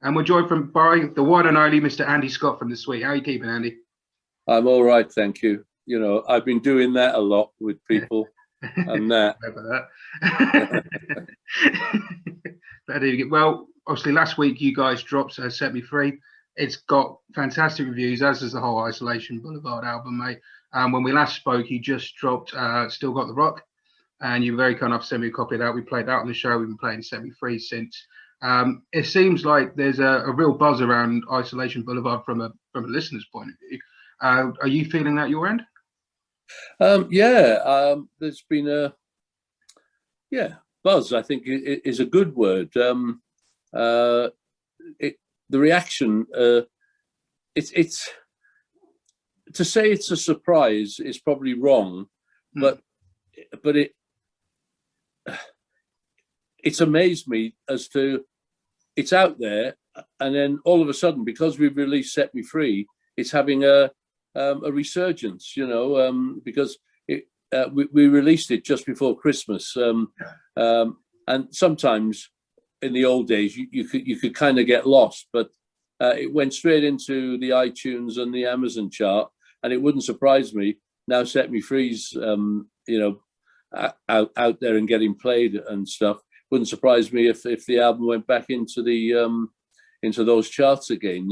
And we're joined by the one and only Mr. Andy Scott from the Suite. How are you keeping, Andy? I'm all right, thank you. You know, I've been doing that a lot with people and that. Well, obviously, last week you guys dropped Set Me Free. It's got fantastic reviews, as is the whole Isolation Boulevard album, mate. When we last spoke, you just dropped Still Got the Rock, and you were very kind enough to send me a copy of that. We played that on the show. We've been playing Set Me Free since. It seems like there's a real buzz around Isolation Boulevard from a listener's point of view. Are you feeling that your end? There's been a buzz. I think is a good word. The reaction. It's to say it's a surprise is probably wrong, but it's amazed me as to it's out there, and then all of a sudden, because we've released Set Me Free, it's having a resurgence, because we released it just before Christmas, and sometimes in the old days you could kind of get lost, but it went straight into the iTunes and the Amazon chart, and it wouldn't surprise me now. Set Me Free's out there and getting played and stuff. Wouldn't surprise me if the album went back into into those charts again.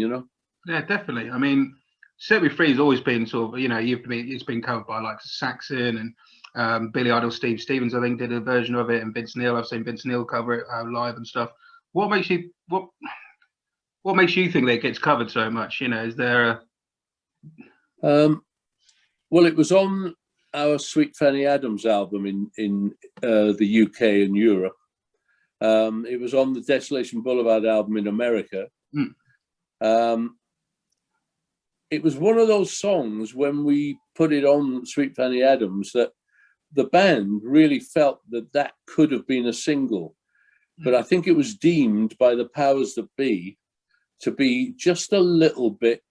Yeah, definitely. I mean, Set Me Free has always been sort of, it's been covered by like Saxon and Billy Idol, Steve Stevens, I think, did a version of it, and Vince Neil. I've seen Vince Neil cover it live and stuff. What makes you think that it gets covered so much? Is there well, it was on our Sweet Fanny Adams album in the UK and Europe. It was on the Isolation Boulevard album in America. It was one of those songs when we put it on Sweet Fanny Adams that the band really felt that could have been a single, but I think it was deemed by the powers that be to be just a little bit,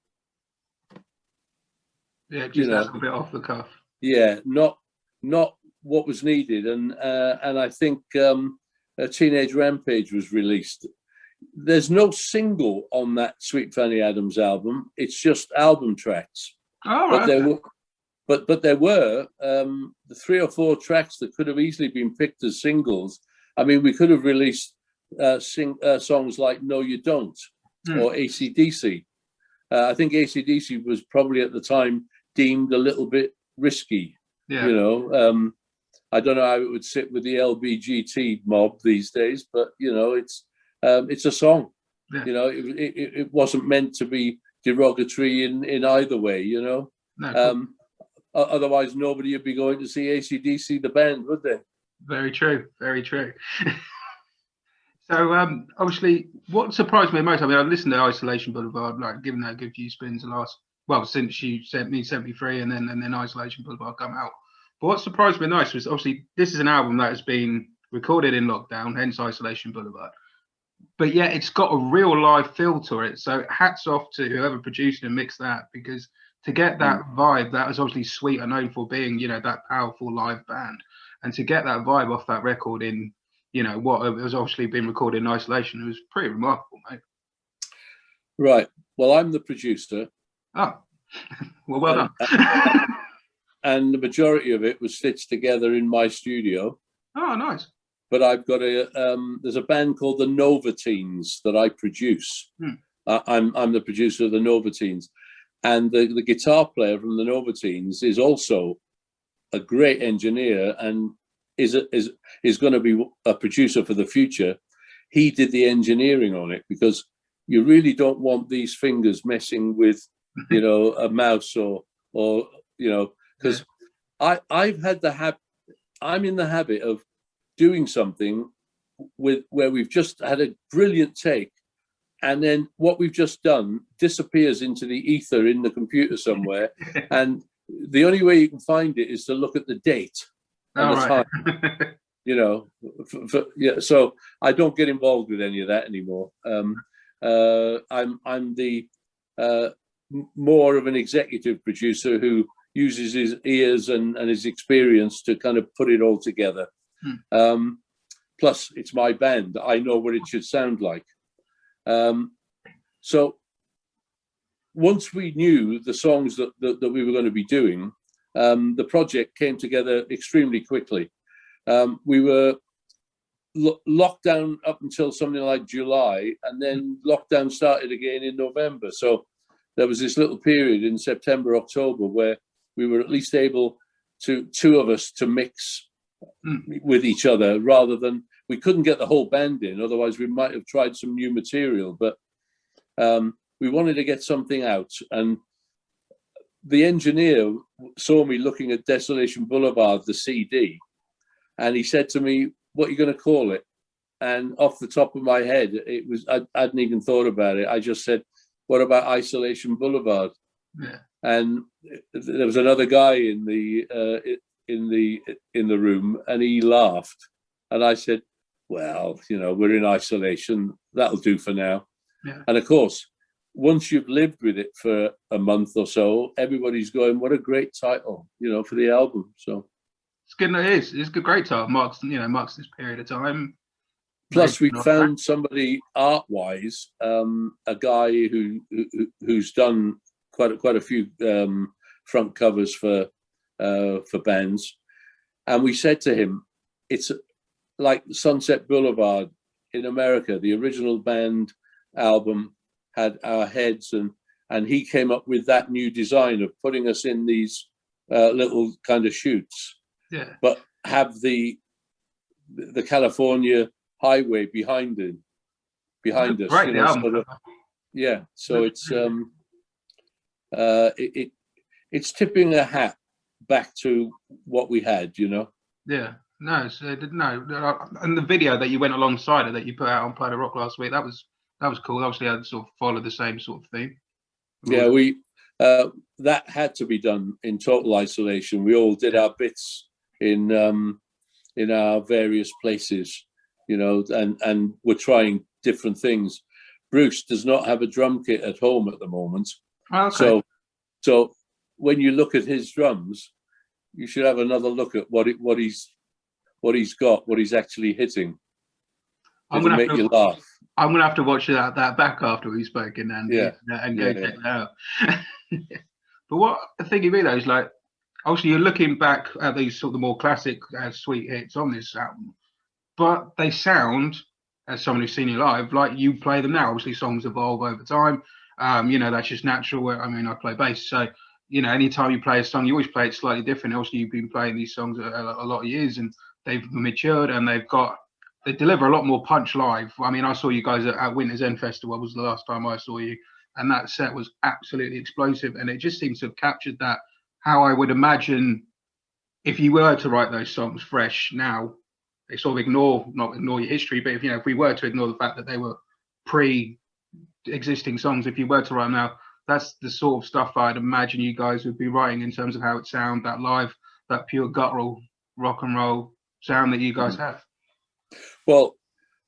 a little bit off the cuff. Yeah, not what was needed, and I think a Teenage Rampage was released. There's no single on that Sweet Fanny Adams album. It's just album tracks. Oh, right. But there were the 3 or 4 tracks that could have easily been picked as singles. I mean, we could have released songs like No You Don't or AC/DC. I think AC/DC was probably at the time deemed a little bit risky. Yeah. I don't know how it would sit with the LBGT mob these days, but it's a song. Yeah. It wasn't meant to be derogatory in either way. No, otherwise nobody would be going to see AC/DC the band, would they? Very true. Very true. So obviously, what surprised me most, I mean, I listened to Isolation Boulevard, like giving that a good few spins since you sent me Free and then Isolation Boulevard come out. But what surprised me most was obviously this is an album that has been recorded in lockdown, hence Isolation Boulevard. But yeah, it's got a real live feel to it. So hats off to whoever produced and mixed that, because to get that vibe, that was obviously Sweet are known for being, that powerful live band. And to get that vibe off that record in, what it was obviously been recorded in isolation, it was pretty remarkable, mate. Right. Well, I'm the producer. Oh, well done. And the majority of it was stitched together in my studio. Oh, nice. But I've got there's a band called the Novateens that I produce. I'm the producer of the Novateens, and the guitar player from the Novateens is also a great engineer and is going to be a producer for the future. He did the engineering on it, because you really don't want these fingers messing with, a mouse or because I've had I'm in the habit of doing something where we've just had a brilliant take, and then what we've just done disappears into the ether in the computer somewhere, and the only way you can find it is to look at the date and the time. So I don't get involved with any of that anymore. I'm the more of an executive producer who uses his ears and his experience to kind of put it all together. Plus, it's my band. I know what it should sound like. So once we knew the songs that we were going to be doing, the project came together extremely quickly. We were locked down up until something like July, and then lockdown started again in November. So there was this little period in September, October, where we were at least able to, two of us, to mix with each other, rather than, we couldn't get the whole band in, otherwise we might have tried some new material, but we wanted to get something out. And the engineer saw me looking at Desolation Boulevard, the CD, and he said to me, "What are you going to call it?" And off the top of my head, it was, I hadn't even thought about it. I just said, "What about Isolation Boulevard?" Yeah. And there was another guy in the room, and he laughed. And I said, "Well, you know, we're in isolation. That'll do for now." Yeah. And of course, once you've lived with it for a month or so, everybody's going, "What a great title, you know, for the album." So it's good. It's a great title. Marks this period of time. Plus, we found somebody art-wise, a guy who's done quite a few front covers for bands, and we said to him, "It's like Sunset Boulevard in America. The original band album had our heads, and he came up with that new design of putting us in these little kind of chutes, yeah, but have the California highway behind us, right, you the know, album. sort of, yeah. So it's it's tipping a hat back to what we had, you know. Yeah, no, so no, and the video that you went alongside it that you put out on Play the Rock last week, that was cool. Obviously, I sort of followed the same sort of theme. Yeah, we that had to be done in total isolation. We all did our bits in our various places, you know, and we're trying different things. Bruce does not have a drum kit at home at the moment. Oh, okay. So when you look at his drums, you should have another look at what he's got, what he's actually hitting. It'll make you laugh. I'm gonna have to watch that back after we've spoken and go check that out. But what the thing of me though is, like, obviously you're looking back at these sort of more classic sweet hits on this album, but they sound, as someone who's seen you live, like you play them now. Obviously songs evolve over time. You know, that's just natural. I mean, I play bass, so you know, anytime you play a song, you always play it slightly different. Obviously, you've been playing these songs a lot of years, and they've matured, and they deliver a lot more punch live. I mean, I saw you guys at Winter's End Festival, was the last time I saw you, and that set was absolutely explosive, and it just seems to have captured that, how I would imagine if you were to write those songs fresh now, they sort of not ignore your history, but if we were to ignore the fact that they were pre-existing songs, if you were to write them now, that's the sort of stuff I'd imagine you guys would be writing in terms of how it sounds, that live, that pure guttural rock and roll sound that you guys have. Well,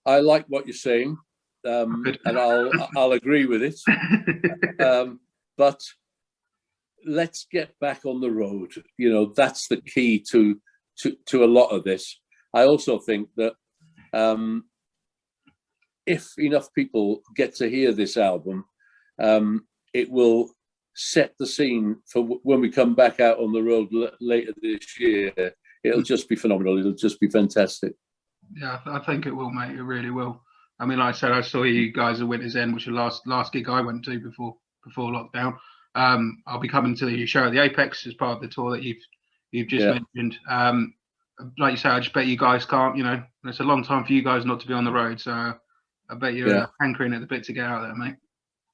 I like what you're saying, and I'll agree with it. But let's get back on the road. You know, that's the key to a lot of this. I also think that if enough people get to hear this album, it will set the scene for when we come back out on the road later this year. It'll just be phenomenal. It'll just be fantastic. Yeah, I think it will, mate. It really will. I mean, like I said, I saw you guys at Winter's End, which was the last gig I went to before lockdown. I'll be coming to the show at the Apex as part of the tour that you've just mentioned. Like you say, I just bet you guys can't. You know, it's a long time for you guys not to be on the road, so I bet you're hankering at the bit to get out there, mate.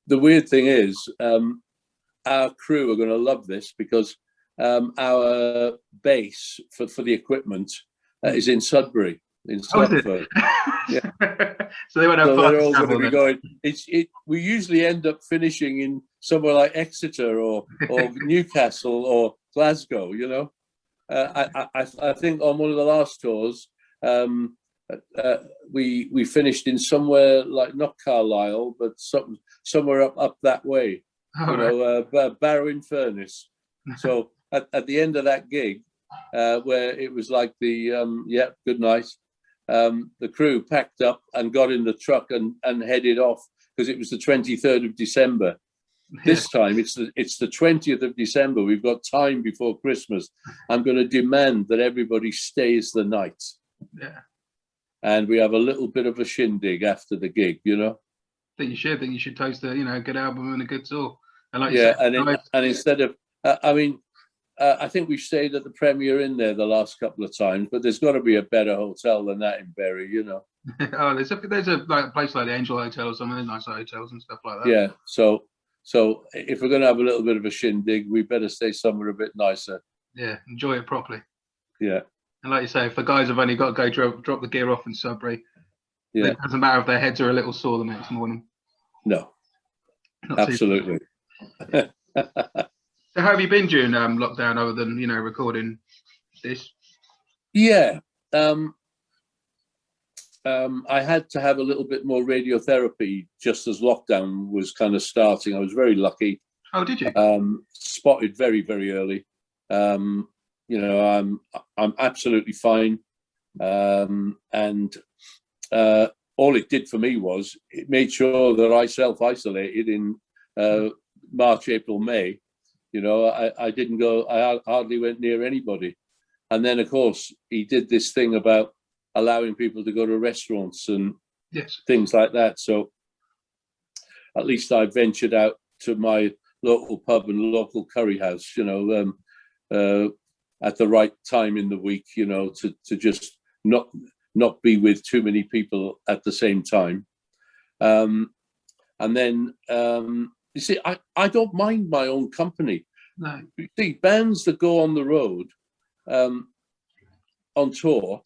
The weird thing is, our crew are going to love this because our base for the equipment is in Sudbury. In Stratford. Yeah. So they won't have they're all going to be going. We usually end up finishing in somewhere like Exeter or Newcastle or Glasgow. You know, I think on one of the last tours, we finished in somewhere like not Carlisle, but somewhere up that way. Barrow-in-Furness. So at the end of that gig, where it was like the good night. The crew packed up and got in the truck and headed off because it was the 23rd of December. This time it's the 20th of December. We've got time before Christmas. I'm going to demand that everybody stays the night. Yeah. And we have a little bit of a shindig after the gig, you know. I think you should toast a good album and a good tour. And like yeah, and instead of, I think we stayed at the Premier Inn there the last couple of times, but there's got to be a better hotel than that in Bury, you know. Oh, there's a like a place like the Angel Hotel or something, nice hotels and stuff like that. Yeah, so if we're going to have a little bit of a shindig, we better stay somewhere a bit nicer. Yeah, enjoy it properly. Yeah. And like you say, if the guys have only got to go drop the gear off in Sudbury, it doesn't matter if their heads are a little sore the next morning. No, not absolutely. So how have you been during lockdown, other than recording this? Yeah, I had to have a little bit more radiotherapy just as lockdown was kind of starting. I was very lucky. Oh, did you? Spotted very, very early. I'm absolutely fine. And all it did for me was it made sure that I self-isolated in March, April, May. I didn't go, I hardly went near anybody. And then, of course, he did this thing about allowing people to go to restaurants and things like that. So at least I ventured out to my local pub and local curry house, at the right time in the week, to just not be with too many people at the same time. And then, you see, I don't mind my own company. No. You see, bands that go on the road on tour,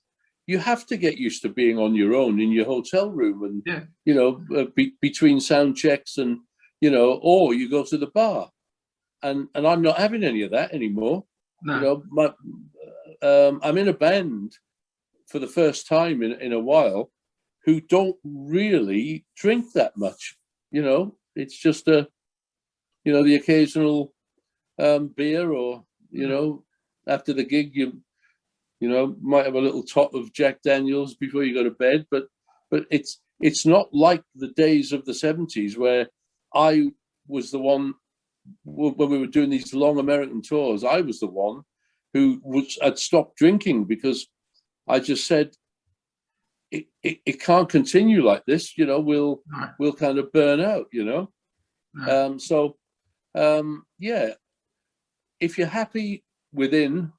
you have to get used to being on your own in your hotel room and, between sound checks and, or you go to the bar. And I'm not having any of that anymore. No. I'm in a band for the first time in a while who don't really drink that much. It's just the occasional beer or, after the gig, you might have a little tot of Jack Daniels before you go to bed, but it's not like the days of the 70s where I was the one, when we were doing these long American tours, I was the one who had stopped drinking because I just said, it can't continue like this, we'll kind of burn out, if you're happy within,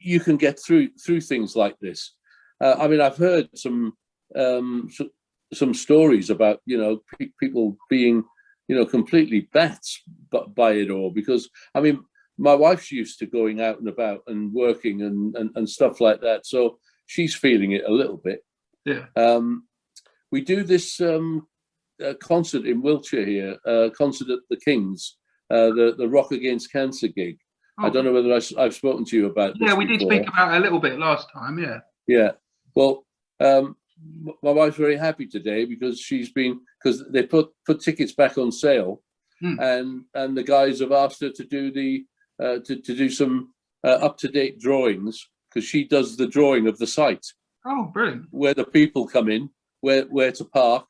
you can get through things like this. I've heard some stories about people being completely bats by it all, because my wife's used to going out and about and working and stuff like that, so she's feeling it a little bit. We do this concert in Wiltshire here, concert at the King's, the Rock Against Cancer gig. I don't know whether I've spoken to you about this. Yeah, we did speak about it a little bit last time. Yeah. Well, my wife's very happy today because because they put tickets back on sale, and the guys have asked her to do to do some up-to-date drawings, because she does the drawing of the site. Oh, brilliant! Where the people come in, where to park,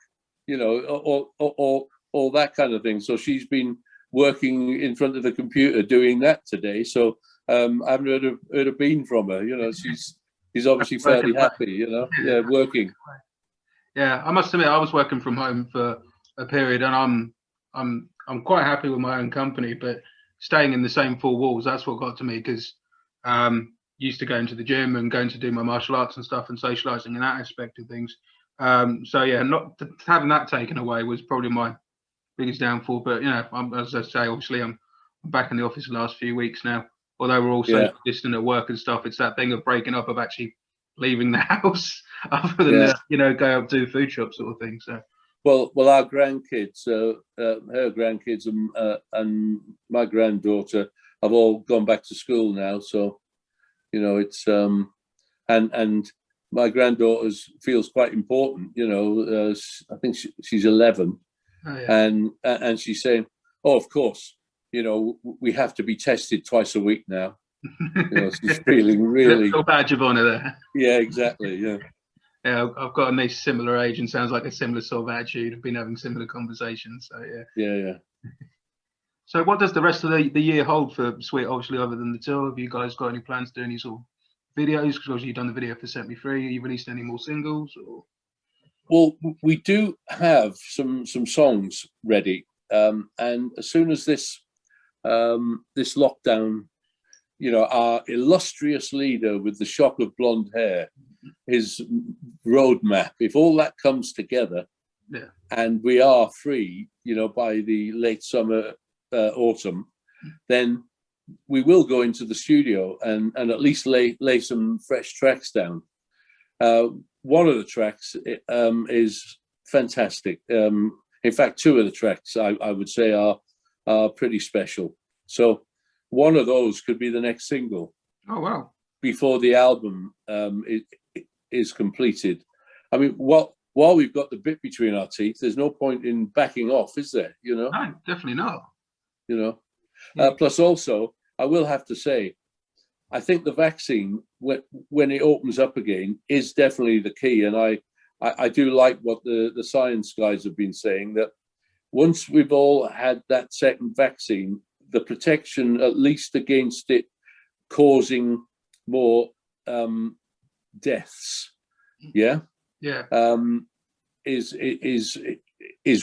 all that kind of thing. So she's been working in front of the computer doing that today. So I haven't heard a bean from her. She's obviously fairly happy. Working. Yeah, I must admit, I was working from home for a period, and I'm quite happy with my own company, but staying in the same four walls, that's what got to me, because used to going to the gym and going to do my martial arts and stuff and socializing in that aspect of things. So yeah, not having that taken away was probably my biggest downfall. But as I say, obviously I'm back in the office the last few weeks now. Although we're all social distant at work and stuff, it's that thing of breaking up, of actually leaving the house, other than go out to food shop sort of thing. So well, our grandkids, her grandkids, and my granddaughter have all gone back to school now. So it's and my granddaughter feels quite important. I think she's 11. Oh, yeah. And she's saying, "Oh, of course, we have to be tested twice a week now." She's feeling really little badge of honor there. Yeah, exactly. Yeah. Yeah, I've got a niece similar age and sounds like a similar sort of attitude. I've been having similar conversations. So yeah. Yeah. So what does the rest of the year hold for Sweet, obviously, other than the tour? Have you guys got any plans to do any sort of videos? Because obviously you've done the video for Set Me Free. Have you released any more singles? Or? Well, we do have some songs ready, and as soon as this lockdown, our illustrious leader with the shock of blonde hair, his roadmap, if all that comes together, yeah, and we are free, by the late summer, autumn, then we will go into the studio and at least lay some fresh tracks down. One of the tracks is fantastic. In fact, two of the tracks I would say are pretty special. So one of those could be the next single. Oh wow! Before the album is completed. I mean, while we've got the bit between our teeth, there's no point in backing off, is there? No, definitely not. Yeah. Plus, also, I will have to say, I think the vaccine, when it opens up again, is definitely the key. And I do like what the science guys have been saying, that once we've all had that second vaccine, the protection, at least against it causing more deaths, is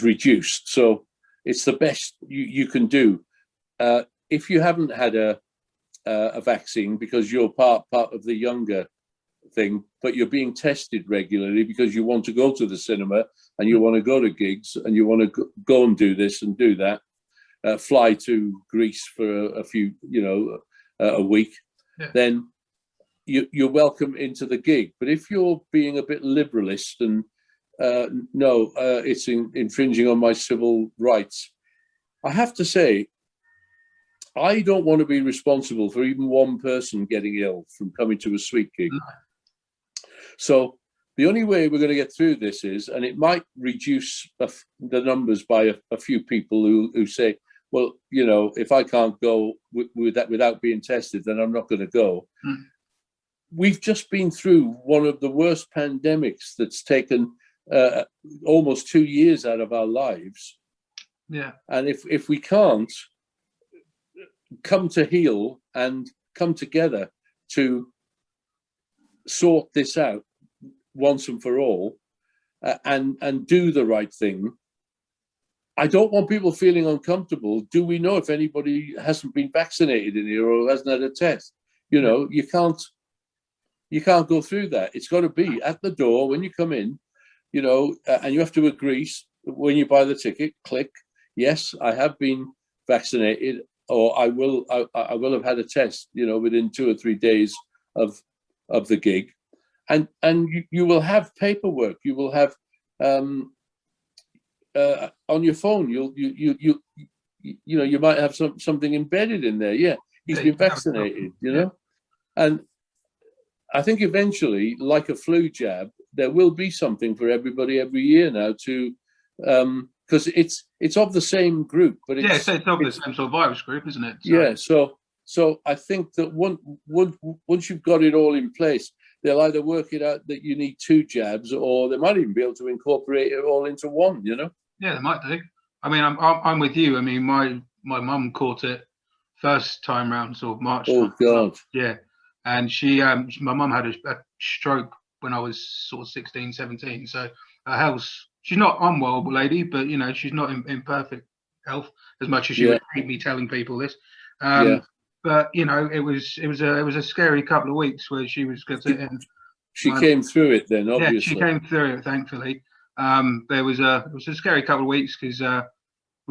reduced. So it's the best you can do. If you haven't had a vaccine because you're part of the younger thing, but you're being tested regularly because you want to go to the cinema and you want to go to gigs and you want to go and do this and do that, fly to Greece for a few, a week, then you're welcome into the gig. But if you're being a bit liberalist and it's infringing on my civil rights, I have to say, I don't want to be responsible for even one person getting ill from coming to a Sweet gig. No. So the only way we're going to get through this is, and it might reduce the numbers by a few people who say, well, if I can't go with that without being tested, then I'm not going to go. Mm. We've just been through one of the worst pandemics that's taken almost 2 years out of our lives. Yeah. And if we can't come to heal and come together to sort this out once and for all, and do the right thing, I don't want people feeling uncomfortable. Do we know if anybody hasn't been vaccinated in here or hasn't had a test? You can't go through that. It's got to be at the door when you come in, and you have to agree when you buy the ticket, click, yes, I have been vaccinated, or I will have had a test, within 2 or 3 days of the gig. And you will have paperwork. You will have on your phone. You might have something embedded in there. Yeah, he's been vaccinated. And I think eventually, like a flu jab, there will be something for everybody every year now to, because it's of the same group, but it's of the same sort of virus group, isn't it? So I think that once you've got it all in place, they'll either work it out that you need 2 jabs, or they might even be able to incorporate it all into one. Yeah, they might do. I mean, I'm with you. I mean, my mum caught it first time round, sort of March. Oh God. Yeah, and my mum had a stroke when I was sort of 16, 17. So her health, she's not unwell lady, but she's not in perfect health as much as she would hate me telling people this. But it was a scary couple of weeks where she was going to. She came through it then, obviously. Yeah, she came through it, thankfully. It was a scary couple of weeks because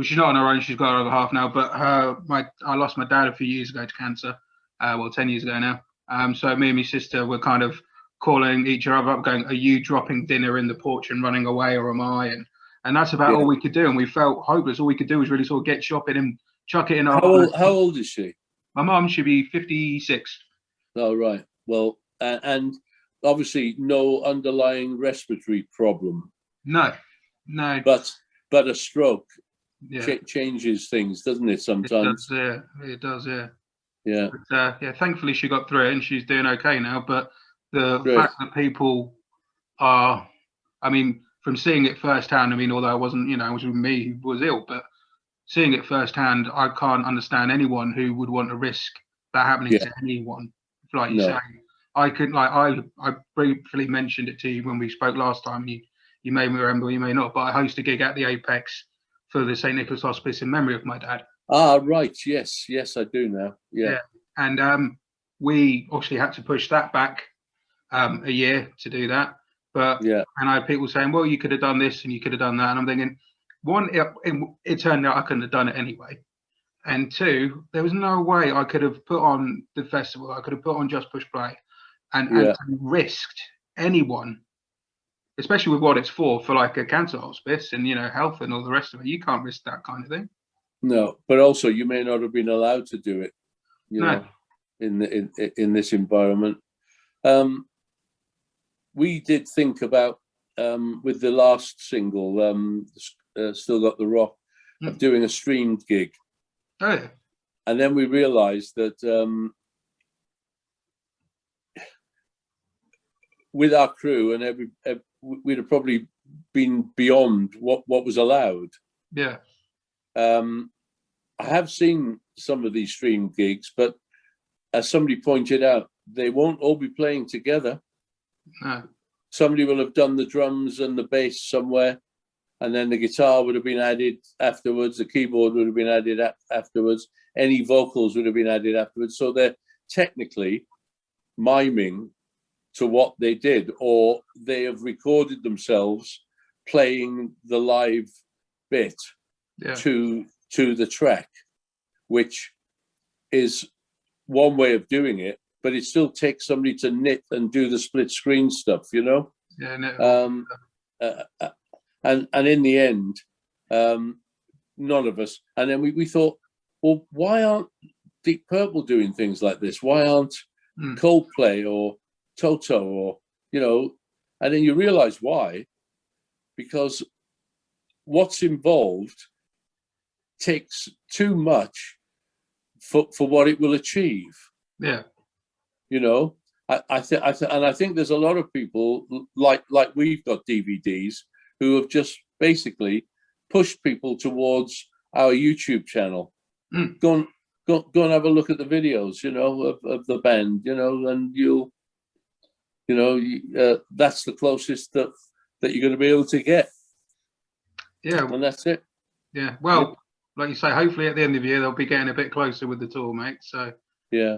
she's not on her own. She's got her other half now. But I lost my dad a few years ago to cancer. 10 years ago now. So me and my sister were kind of calling each other up, going, "Are you dropping dinner in the porch and running away, or am I?" And that's about all we could do. And we felt hopeless. All we could do was really sort of get shopping and chuck it in our. How old is she? My mum should be 56. Oh, right. Well, and obviously no underlying respiratory problem. No. But a stroke changes things, doesn't it? Sometimes. It does. Yeah. But, thankfully she got through it and she's doing okay now. But the fact that people are, I mean, from seeing it firsthand, I mean, although I wasn't, it was with me who was ill, but seeing it firsthand, I can't understand anyone who would want to risk that happening Yeah. to anyone. Like you No. say, I could, like, I briefly mentioned it to you when we spoke last time. You may remember, you may not, but I host a gig at the Apex for the St. Nicholas Hospice in memory of my dad. Ah, right. Yes, I do now. Yeah. And we obviously had to push that back a year to do that. But Yeah. and I had people saying, well, you could have done this and you could have done that. And I'm thinking, one, it turned out I couldn't have done it anyway. And two, there was no way I could have put on the festival. I could have put on Just Push Play and risked anyone, especially with what it's for like a cancer hospice and, health and all the rest of it. You can't risk that kind of thing. No, but also you may not have been allowed to do it, know, in this environment. We did think about with the last single, Still Got the Rock, of doing a streamed gig. Oh, yeah. And then we realized that with our crew and we'd have probably been beyond what was allowed. Yeah. I have seen some of these stream gigs, but as somebody pointed out, they won't all be playing together. No. Somebody will have done the drums and the bass somewhere, and then the guitar would have been added afterwards. The keyboard would have been added afterwards. Any vocals would have been added afterwards. So they're technically miming to what they did, or they have recorded themselves playing the live bit to the track, which is one way of doing it, but it still takes somebody to knit and do the split screen stuff, Yeah. No. And in the end, none of us. And then we thought, well, why aren't Deep Purple doing things like this? Why aren't Coldplay or Toto or, and then you realize why, because what's involved takes too much for what it will achieve. Yeah. I think there's a lot of people like we've got DVDs who have just basically pushed people towards our YouTube channel. Go and have a look at the videos, of the band, and you'll, that's the closest that you're going to be able to get. Yeah. And that's it. Yeah. Well, like you say, hopefully at the end of the year, they'll be getting a bit closer with the tour, mate. So, yeah.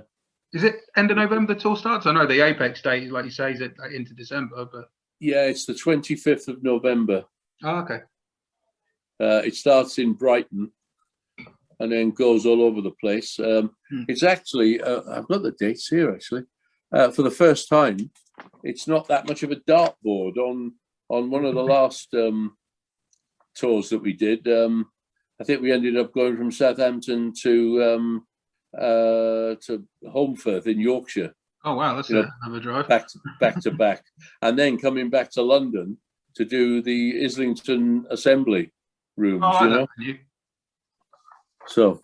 Is it end of November the tour starts? I know the Apex date, like you say, is it into December, but yeah, it's the 25th of November. Oh, okay. It starts in Brighton and then goes all over the place. It's actually, I've got the dates here actually. For the first time, it's not that much of a dartboard on one of the last tours that we did. I think we ended up going from Southampton to Holmfirth in Yorkshire. Oh wow, that's another drive. Back to back, and then coming back to London to do the Islington Assembly rooms. So,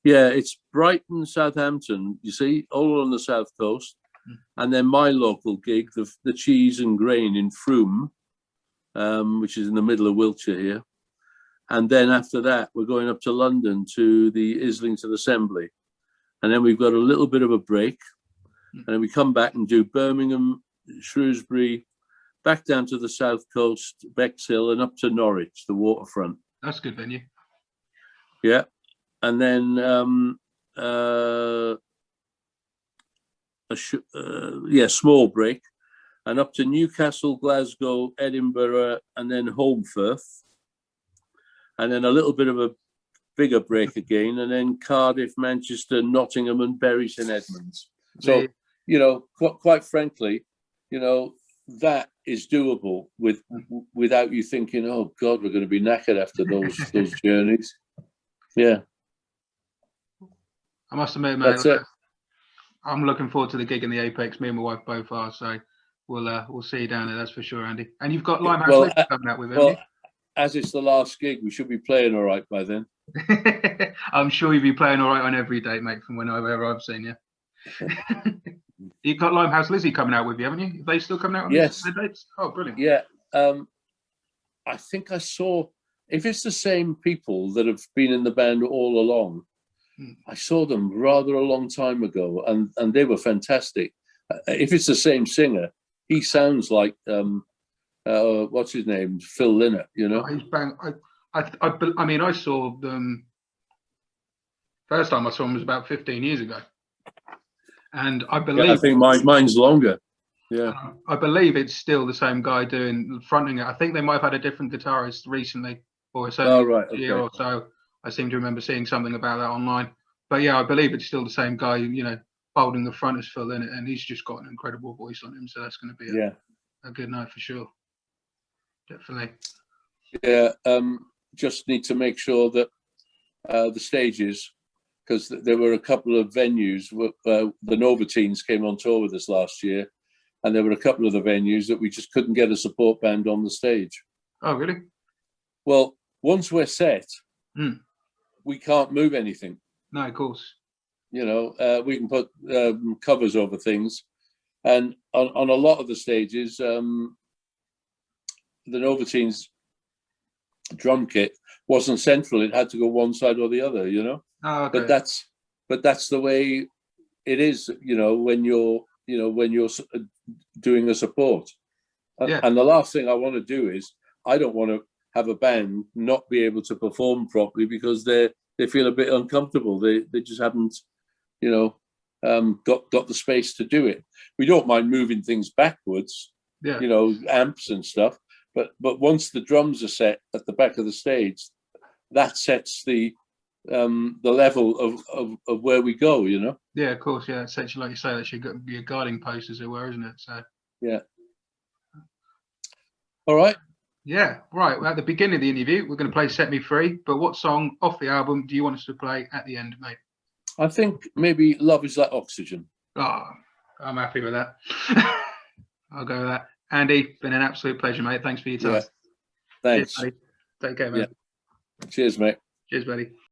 yeah, it's Brighton, Southampton. You see, all on the south coast, and then my local gig, the Cheese and Grain in Frome, which is in the middle of Wiltshire here, and then after that we're going up to London to the Islington Assembly. And then we've got a little bit of a break. And then we come back and do Birmingham, Shrewsbury, back down to the south coast, Bexhill, and up to Norwich, the waterfront. That's a good venue. Yeah. And then, small break. And up to Newcastle, Glasgow, Edinburgh, and then Holmfirth. And then a little bit of a bigger break again, and then Cardiff, Manchester, Nottingham, and Bury St Edmunds. So, quite frankly, that is doable without you thinking, oh God, we're going to be knackered after those journeys. Yeah, I must admit, mate, that's it. I'm looking forward to the gig in the Apex. Me and my wife both are, so we'll see you down there. That's for sure, Andy. And you've got Limehouse Live coming out with him. Well, as it's the last gig, we should be playing all right by then. I'm sure you'll be playing all right on every date, mate, from whenever I've seen you. You got Limehouse Lizzie coming out with you, haven't you? Are they still coming out on Yes. their dates? Oh, brilliant. Yeah. I think I saw, if it's the same people that have been in the band all along, I saw them rather a long time ago, and they were fantastic. If it's the same singer, he sounds like what's his name, Phil Lynott. You know, he's bang. I mean, I saw them. First time I saw them was about 15 years ago, and I believe I think mine's longer. Yeah, I believe it's still the same guy fronting it. I think they might have had a different guitarist recently, or it's only a year or so. I seem to remember seeing something about that online. But yeah, I believe it's still the same guy. You know, holding the front as Phil Lynott, and he's just got an incredible voice on him. So that's going to be a good night for sure. Definitely. Yeah. Just need to make sure that the stages, because there were a couple of venues. The Novatines came on tour with us last year, and there were a couple of the venues that we just couldn't get a support band on the stage. Oh, really? Well, once we're set, we can't move anything. No, of course. You know, we can put covers over things, and on a lot of the stages, the Novatines drum kit wasn't central; it had to go one side or the other. You know, okay. but that's the way it is. You know, when you're doing a support, and the last thing I want to do is I don't want to have a band not be able to perform properly because they feel a bit uncomfortable. They just haven't, got the space to do it. We don't mind moving things backwards, amps and stuff. But once the drums are set at the back of the stage, that sets the level of where we go. You know. Yeah, of course. Yeah, essentially, like you say, that's your guiding post, as it were, isn't it? So. Yeah. All right. Yeah, right. Well, at the beginning of the interview, we're going to play "Set Me Free." But what song off the album do you want us to play at the end, mate? I think maybe "Love Is Like Oxygen." Oh, I'm happy with that. I'll go with that. Andy, been an absolute pleasure, mate. Thanks for your time. Yeah. Thanks. Cheers, buddy. Take care, man. Yeah. Cheers, mate. Cheers, buddy.